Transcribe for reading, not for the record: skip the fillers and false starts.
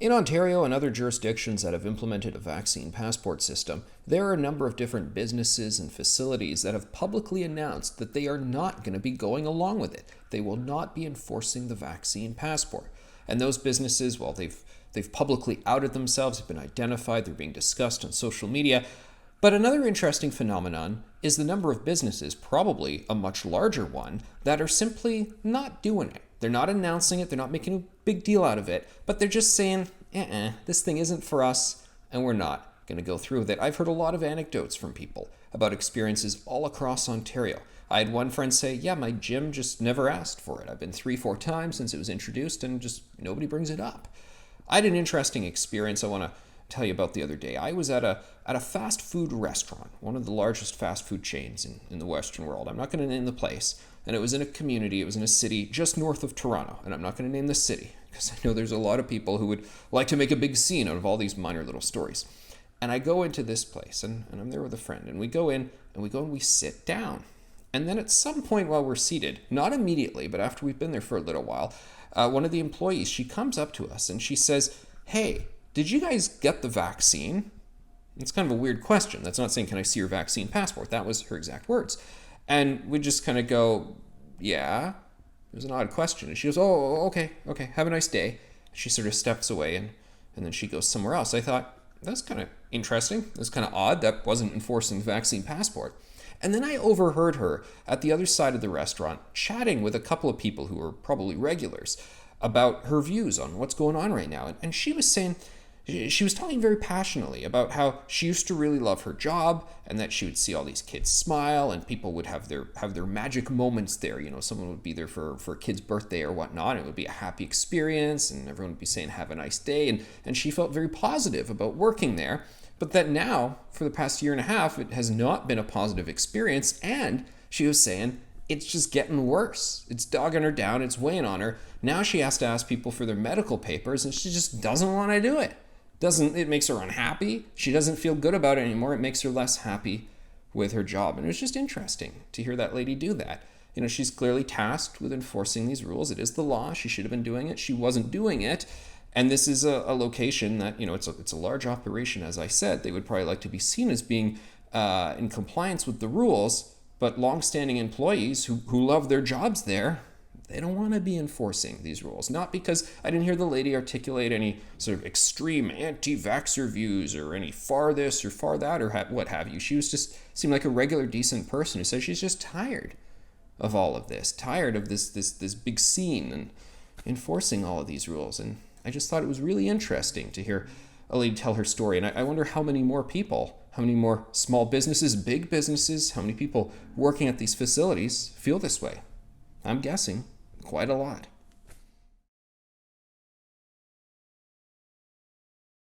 In Ontario and other jurisdictions that have implemented a vaccine passport system, there are a number of different businesses and facilities that have publicly announced that they are not going to be going along with it. They will not be enforcing the vaccine passport. And those businesses, well, they've publicly outed themselves, have been identified, they're being discussed on social media. But another interesting phenomenon is the number of businesses, probably a much larger one, that are simply not doing it. They're not announcing it, they're not making a big deal out of it, but they're just saying, this thing isn't for us, and we're not going to go through with it. I've heard a lot of anecdotes from people about experiences all across Ontario. I had one friend say, my gym just never asked for it. I've been 3-4 times since it was introduced, and just nobody brings it up. I had an interesting experience I want to tell you about the other day. I was at a fast food restaurant, one of the largest fast food chains in the Western world. I'm not going to name the place. And it was in a community, it was in a city just north of Toronto. And I'm not going to name the city because I know there's a lot of people who would like to make a big scene out of all these minor little stories. And I go into this place and I'm there with a friend, and we go in and we sit down. And then at some point while we're seated, not immediately, but after we've been there for a little while, one of the employees, she comes up to us and she says, "Hey, did you guys get the vaccine?" It's kind of a weird question. That's not saying, "Can I see your vaccine passport?" That was her exact words. And we just kind of go, "Yeah." It was an odd question. And she goes, "Oh, okay, have a nice day." She sort of steps away and then she goes somewhere else. I thought, that's kind of interesting. That's kind of odd. That wasn't enforcing the vaccine passport. And then I overheard her at the other side of the restaurant chatting with a couple of people who were probably regulars about her views on what's going on right now. And she was saying, she was talking very passionately about how she used to really love her job and that she would see all these kids smile and people would have their magic moments there. You know, someone would be there for a kid's birthday or whatnot. And it would be a happy experience and everyone would be saying, "Have a nice day." And she felt very positive about working there. But that now, for the past year and a half, it has not been a positive experience. And she was saying, it's just getting worse. It's dogging her down. It's weighing on her. Now she has to ask people for their medical papers and she just doesn't want to do it. It makes her unhappy. She doesn't feel good about it anymore. It makes her less happy with her job. And it was just interesting to hear that lady do that. You know, she's clearly tasked with enforcing these rules. It is the law. She should have been doing it. She wasn't doing it. And this is a location that, it's a large operation, as I said. They would probably like to be seen as being in compliance with the rules, but longstanding employees who love their jobs there, they don't want to be enforcing these rules. Not because I didn't hear the lady articulate any sort of extreme anti-vaxxer views or any far this or far that or what have you. She was just seemed like a regular, decent person who said she's just tired of all of this, tired of this big scene and enforcing all of these rules. And I just thought it was really interesting to hear a lady tell her story. And I wonder how many more people, how many more small businesses, big businesses, how many people working at these facilities feel this way. I'm guessing quite a lot.